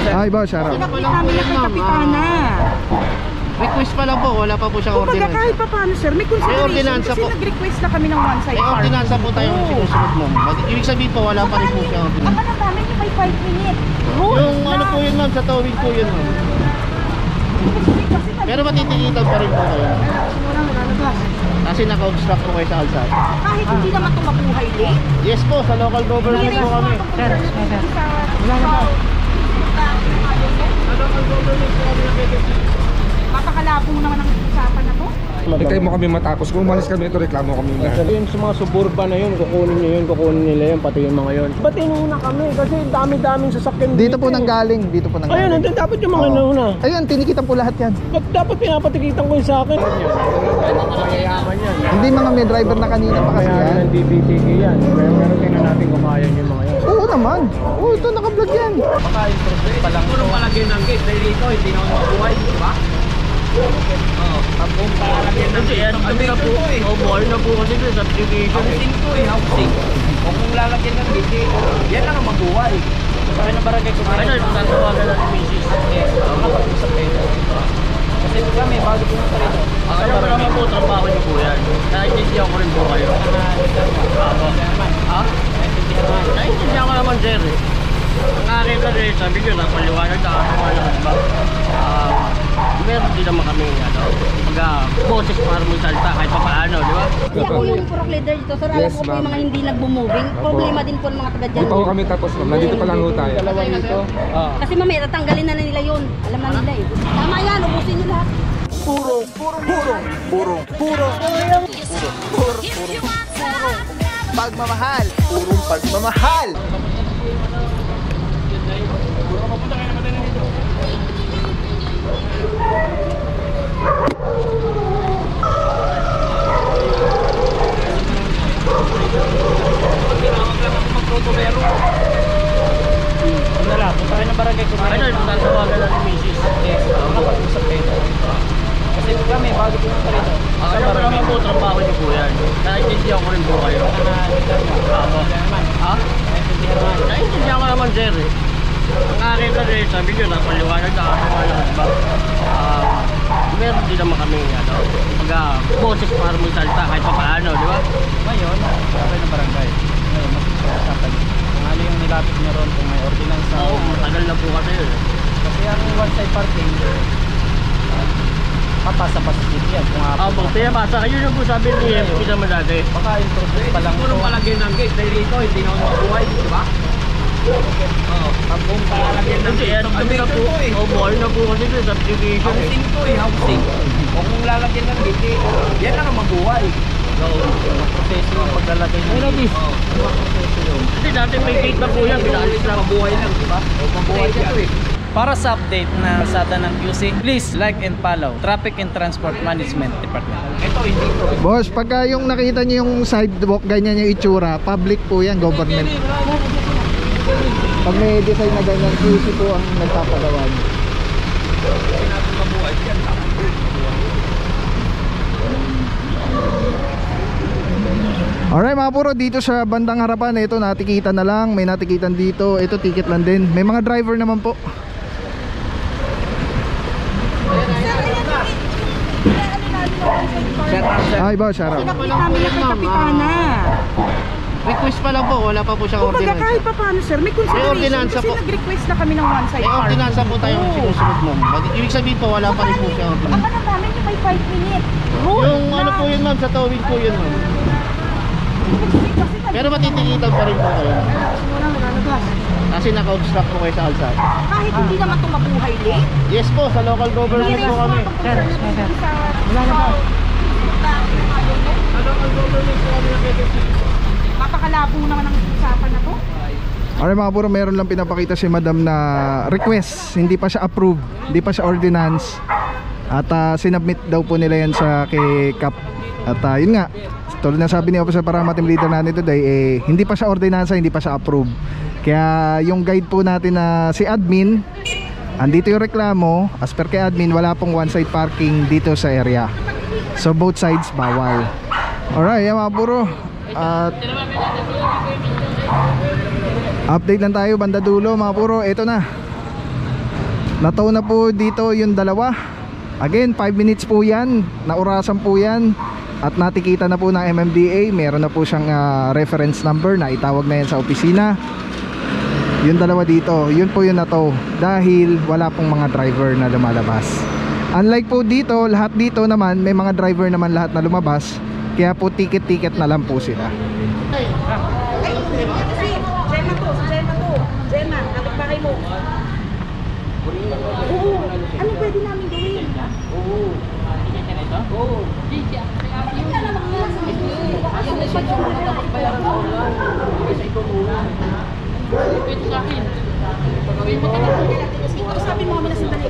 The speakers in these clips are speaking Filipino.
Ay, boss, shoutout. Sinakit namin na kay Kapitana. Request pa lang po, wala pa po siyang ordinance. Kumbaga kahit pa paano sir, may consideration kasi nag-request na kami ng one side parking. May ordinansa po tayong sinusunod mo. Ibig sabihin po, wala pa rin po siyang ordinance. Ang ano namin yung may 5 minutes. Yung ano po yun ma'am, sa towing po yun ma'am. Pero matitikitan pa rin po kayo. Kasi naka-obstruct po kayo sa alsada. Kahit hindi naman ito mabuhay late? Yes po, sa local government po kami. Sir, wala na ba? Sa local government po kami na mapakalabo naman ang usapan na to. Hintay mo kami matapos. Kung umalis kami ito, reklamo kami lahat. Yung sa mga suburban na yun, kukunin nila yun, pati yung mga yun. Ba't inuna kami? Kasi dami-daming sasakyan Dito po nanggaling. Dito po nanggaling. Ayun, nandun dapat yung mga nauna. Ayun, tinikitan po lahat yan. Ba't dapat pinapatikitan ko yung sa akin? Mayayaman yan. Hindi mga may driver na kanina pa kasi Kaya yan. ng DBTK yan. Pero tingnan natin kumayan yung mga yan. Oo naman. Oo, ito naka-vlog yan. Baka improve pa lang. Puro palagyan ng gate. Dahil dito, hindi naman mabuhay, di ba? Ang buong palagyan ng gate. Ang na po, mall na po kasi sa subdivision. Housing to eh, housing. Kung lalagyan ng gate, yan lang ang mabuhay. Kaya na barangay kumain. Ano, tatawagan ng misis. Yes, nakapag-usap kayo. Kasi kami, bago pumunta rito. Ano ba naman po, trabaho niyo po yan. Naintindihan ko rin po kayo. Ha? Naintindihan ko naman, sir. Ang akin kasi, sabi ko, napaliwanag na ako naman ba? Meron din naman kami, boses para mo salta kahit pa paano, di ba? Kasi ako yung purok leader dito. Sir, alam ko po yung mga hindi nag-moving. Problema din po ng mga taga dyan. Di pa kami tapos, ma'am. Nandito pa lang ho tayo. Kasi mamaya, tatanggalin na nila yun. Alam na nila eh. Tama yan, ubusin nyo lahat. Pagmamahal. Purong pagmamahal. Punta kayo ng barangay kumain. Ano, tatawagan ng misis. Yes, nakapag-usap kayo. Kasi kami, bago pumunta rito. Ano ba naman po, trabaho niyo po yan. Naintindihan ko rin po kayo. Ha? Naintindihan ko naman, sir. Ang akin kasi, sabi ko, napaliwanag na ako naman ba? Meron din naman kami, boses para mo salta kahit pa paano, di ba? Ngayon, okay na barangay. Ngayon, mas kung ano yung nilapit niyo ron, kung may ordinance. Oo, matagal na po kasi yun. Kasi ang one-side parking, papasa pa sa city yan. Opo, pinapasa kayo na po sabi ni MP naman dati. Baka improve pa lang. Puro palagyan ng gate. Dahil dito, hindi naman mabuhay, di ba? Ang buong palagyan ng gate. Ang na po, mall na po kasi sa subdivision. Housing to eh, housing. Kung lalagyan ng gate, yan lang ang mabuhay. Proseso yung paglalagay ng gate. Kasi dati may gate na po yan, pinaalis na mabuhay lang, di ba? Mabuhay yan to eh. Para sa update na kalsada ng QC, please like and follow Traffic and Transport Management Department. Ito hindi ko. Boss, pagka yung nakita niyo yung sidewalk, ganyan yung itsura, public po yan, government. Pag may design na ganyan, QC po ang nagpapagawa niyo. Alright mga puro, dito sa bandang harapan, ito natikitan na lang, may natikitan dito, ito ticket lang din. May mga driver naman po. Ay boss, shoutout. Sinakit namin na kay Kapitana. Request pa lang po, wala pa po siyang Kumbaga ordinance. kahit pa paano sir, may consideration ordinansa kasi po. nag-request na kami ng one side May parking. ordinansa po tayong sinusunod mo. Ibig sabihin po, wala pa rin po siyang Ang ordinance. ano namin yung may 5 minutes. Yung ano po yun ma'am, sa towing po yun ma'am. Pero matitikitan pa rin po kayo. Kasi naka-obstruct po kayo sa alsada. Kahit hindi naman ito mabuhay late? Yes po, sa local government po kami. Wala na ba? Sa local government po kami na Mapakalabo naman ang usapan na to. Alright mga puro, meron lang pinapakita si madam na request, hindi pa siya approved, hindi pa siya ordinance. At sinubmit daw po nila yan sa kay Cap. At yun nga, tulad na sabi ni Officer Parama, team leader natin today, hindi pa siya ordinansa, hindi pa siya approved. Kaya yung guide po natin na si admin, andito yung reklamo, as per kay admin, wala pong one side parking dito sa area. So both sides bawal. Alright, yan mga puro. At Update lang tayo banda dulo mga puro. Ito na, natow na po dito yung dalawa. Again 5 minutes po yan, naurasan po yan. At natikita na po ng MMDA. Meron na po siyang reference number na itawag na yan sa opisina. Yung dalawa dito, yun po yung natow dahil wala pong mga driver na lumalabas. Unlike po dito, lahat dito naman may mga driver naman lahat na lumabas. Kaya po ticket-ticket na lang po sila. Gemma, kapit bahay mo. Oo. Ano pwede namin gawin? Oo. Oo. Pwede sa akin. Sabi mo kami na sandali.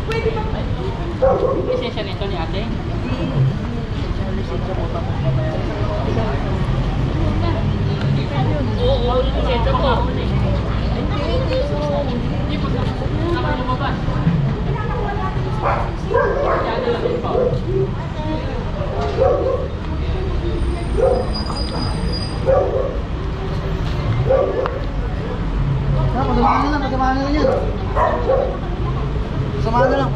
Pwede ba? Lisensya nito ni ate? Oo, lisensya ko. Hindi po sa lumabas. Pasamahan na lang yan. Pasamahan na lang.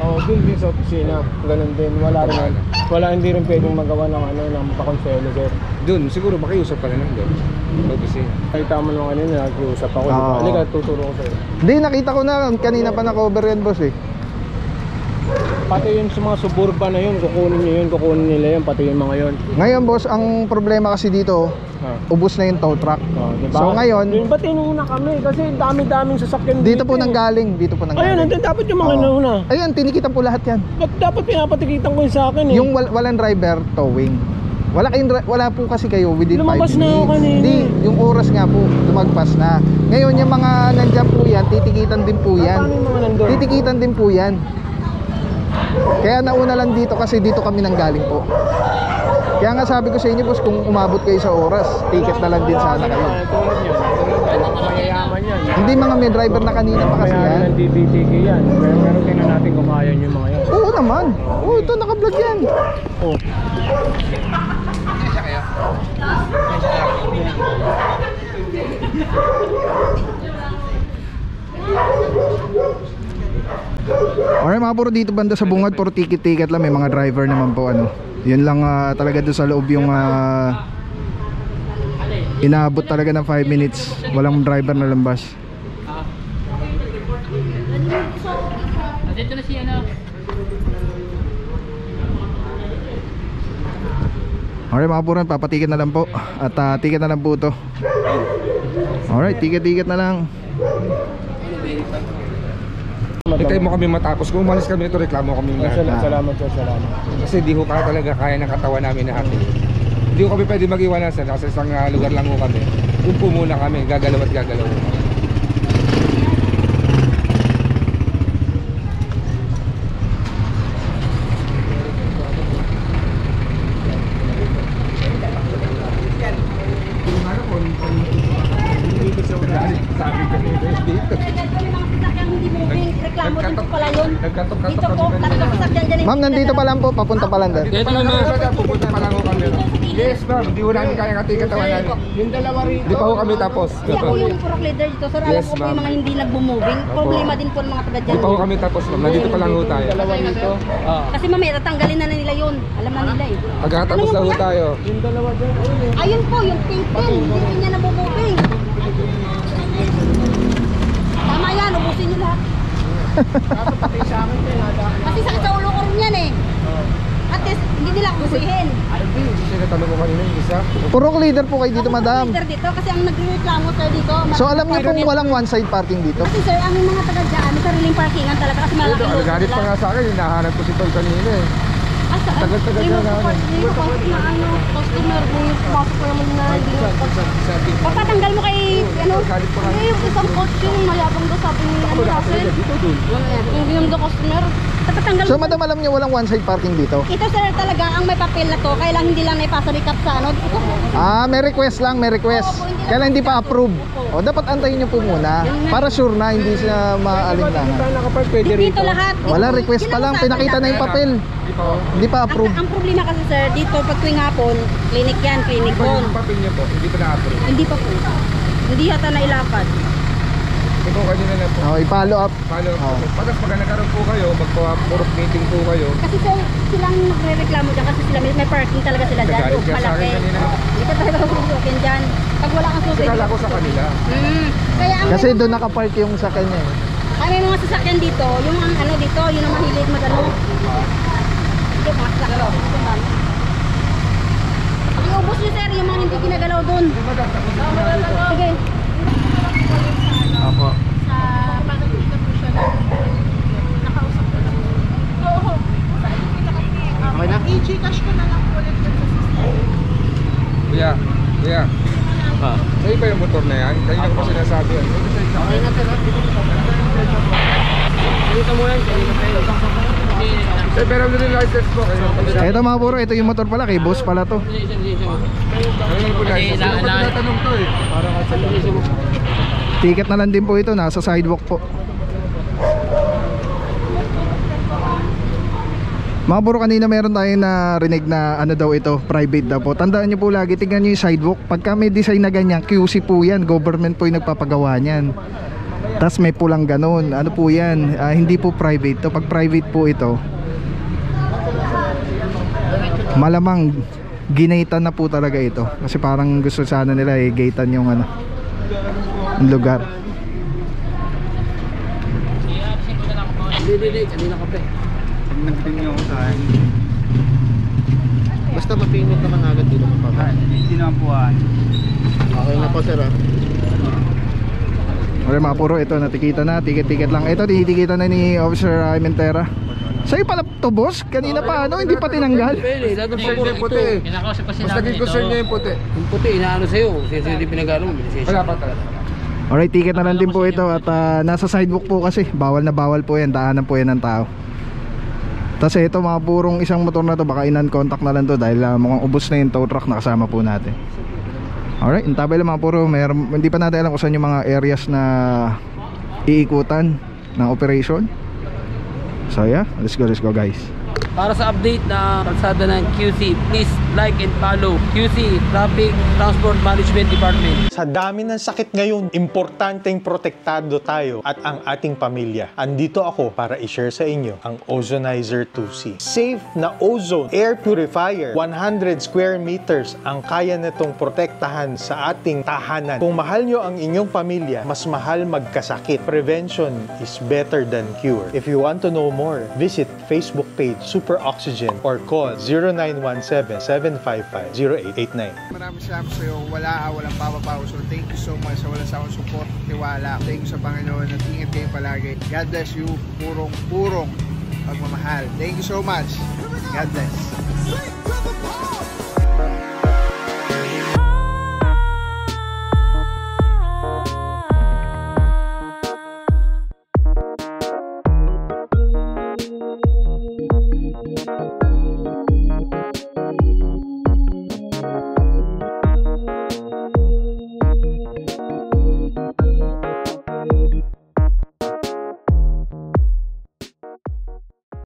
Oo, dun din sa opisina. Ganun din. Hindi rin pwedeng magawa ng pakonselo, sir. Doon, siguro makiusap ka na lang doon. Opisina. Nakita mo nung kanina, nag-iusap ako. Oo. Halika, tuturo ko sa'yo. Hindi, nakita ko na kanina pa na-cover yan boss eh. Pati yun sa mga suburban na yun, kukunin nila yun, pati yung mga yun. Ngayon boss, ang problema kasi dito, ubos na yung tow truck. Diba? So ngayon, ba't inuna kami? Kasi dami-daming sasakyan dito po nanggaling, dito po Ayun, nanggaling. nandun dapat yung mga Oo. inuna. Ayan, tinikitan po lahat yan. Ba't dapat pinapatikitan ko yun sa akin eh? Yung walang driver, towing. Wala po kasi kayo within 5 Lumabas minutes. na ako kanina. Hindi, yung oras nga po, lumagpas na. Ngayon yung mga nandyan po yan, titikitan din po yan. Paano yung mga nandun? Titikitan din po yan. Kaya nauna lang dito kasi dito kami nanggaling po. Kaya nga sabi ko sa inyo boss, kung umabot kayo sa oras, ticket na lang din sana kayo. Tulad yan. Mayayaman yan. Hindi mga may driver na kanina pa kasi Kaya yan. ng DBTK yan. Pero tingnan natin kung kaya yung mga yan. Oo naman. Oo, ito naka-vlog yan. Oh. Alright mga puro, dito banda sa bungad, puro ticket-ticket lang. May mga driver naman po ano. Yun lang talaga doon sa loob yung inaabot talaga ng 5 minutes. Walang driver na lambas. Dito na siya na. Alright mga puro, papaticket na lang po. At ticket na lang po to. Alright, ticket-ticket na lang. Hintayin mo kami matapos. Kung umalis kami nito, reklamo kami lahat. Salamat sir, salamat. Kasi di ko talaga kaya ng katawan namin na hati. Hindi ko kami pwede mag-iwanan sa isang lugar lang ko kami. Upo muna kami, gagalaw at gagalaw. Sabi ko dito. Reklamo din po pala yun. Nagkatok-katok Dito po, kami. tatlong sasakyan dyan. Ma'am, nandito pa lang po, papunta pa lang din. Dito pa lang ako, pupunta pa lang ako kami. Yes ma'am, di ko namin kaya katawan namin. Yung dalawa rin. Di pa ako kami tapos. Kasi ako yung purok leader dito, sir. Alam Yes, ko po ma'am. yung mga hindi nagbo-moving. Problema din po ng mga taga Di dyan. pa ako kami tapos ma'am, nandito pa lang ho tayo. Dalawa dito. Kasi mamaya, tatanggalin na nila yun. Alam na nila eh. Pagkatapos lang ho tayo. Yung dalawa dyan. Ayun po, yung pink din. Hindi niya nabumoving. Tama yan, ubusin niyo lahat. Kasi sakit sa ulo ko rin yan eh. At least, hindi nila kusihin. Kasi natanong ko kanina yung isa. Purok leader po kayo dito, Ako madam. leader dito kasi ang nagreklamo sir dito. So alam niyo pong walang one side parking dito? Kasi sir, ang mga taga dyan, sariling parkingan talaga kasi malaki Ito, alagarit pa nga sa akin, hinahanap ko si Tol kanina eh. Tagal-tagal na namin. Hindi mo kasi na ano, customer mo yung pumasok ko naman na hindi mo. Papatanggal mo kay, ano, hindi yung isang coach yung mayabang daw sabi ni ano kasi. Yung ginam daw customer. Tatanggal So madam, alam niyo walang one side parking dito? Ito sir talaga ang may papel na to, kaya lang hindi lang naipasa recap sa ano. May request lang, may request. Kaya hindi pa approve. O dapat antayin niyo po muna para sure na hindi siya maalinlangan. Nakapark pwede Dito rito. lahat. Wala, request pa lang, pinakita na yung papel. Hindi pa approve. Ang problema kasi sir, dito pag tuwing hapon, clinic yan, clinic doon. Yung papel niyo po, hindi pa na-approve. Hindi pa po. Hindi yata nailapad. Ikaw kanina na po. I-follow up. Follow up. Pagkas pag nagkaroon po kayo, magpa-purok meeting po kayo. Kasi sir, silang nagre-reklamo dyan kasi sila may parking talaga sila dyan. Nagalit ka sa akin Malaki. kanina. Hindi ka talaga susukin dyan. Pag wala kang susukin. Kala ko sa kanila. Kaya ang Kasi doon nakapark yung sakyan niya. Ay, may mga sasakyan dito, yung ang ano dito, yung ang mahilig magano. Hindi, mga sasakyan. Iubos niyo sir, yung mga hindi ginagalaw doon. Sige. Opo. Sa pagkakita po siya na nakausap ko lang. Oo. Okay na? I-Gcash ko na lang po ulit sa system. Kuya. Sa'yo ba yung motor na yan? Kanina ko pa sinasabi yan. Okay na sir. Dito mo yan, kanina tayo. Pero ano yung license po? Ito mga puro, ito yung motor pala, kay boss pala to. Ano lang po license? Ano pa tinatanong to eh? Para kasi Ticket na lang din po ito, nasa sidewalk po. Mga puro, kanina meron tayong narinig na ano daw ito, private daw po. Tandaan nyo po lagi, tingnan nyo yung sidewalk. Pagka may design na ganyan, QC po yan, government po yung nagpapagawa niyan. Tas may pulang ganun, ano po yan, hindi po private to. Pag private po ito, malamang ginaitan na po talaga ito. Kasi parang gusto sana nila gaitan yung ano, yung lugar. Hindi, kanina ka pa eh. nagtingin ako sa akin. Basta mapinit naman agad dito mapapa. Hindi naman po Okay na po sir ah. Okay mga puro, ito natikita na, ticket lang. Ito tinitikita na ni Officer Mentera. Sa'yo pala to boss, kanina pa ano, hindi pa tinanggal. Lahat ng pagpuro ito. Kinakausap kasi Mas naging concern niya yung puti. Yung puti, inaano sa'yo. Hindi pinagano mo. Wala pa talaga. Alright, ticket na lang din po ito. At nasa sidewalk po kasi, bawal na bawal po yan, daanan po yan ng tao. Tapos ito mga purong isang motor na to, baka inan-contact na lang to dahil mukhang ubos na yung tow truck na kasama po natin. Alright, intabay lang mga puro, hindi pa natin alam kung saan yung mga areas na iikutan ng operation. So yeah, let's go guys. Para sa update na kalsada ng QC, please like and follow QC Traffic Transport Management Department. Sa dami ng sakit ngayon, importanteng protektado tayo at ang ating pamilya. Andito ako para i-share sa inyo ang Ozonizer 2C. Safe na ozone air purifier. 100 square meters ang kaya nitong protektahan sa ating tahanan. Kung mahal nyo ang inyong pamilya, mas mahal magkasakit. Prevention is better than cure. If you want to know more, visit Facebook page Super Oxygen or call 0917-755-0889. Maraming salamat sa iyo. Walang papapaw. So thank you so much sa walang sawang support, tiwala. Thank you sa Panginoon at ingat kayo palagi. God bless you. Purong pagmamahal. Thank you so much. God bless.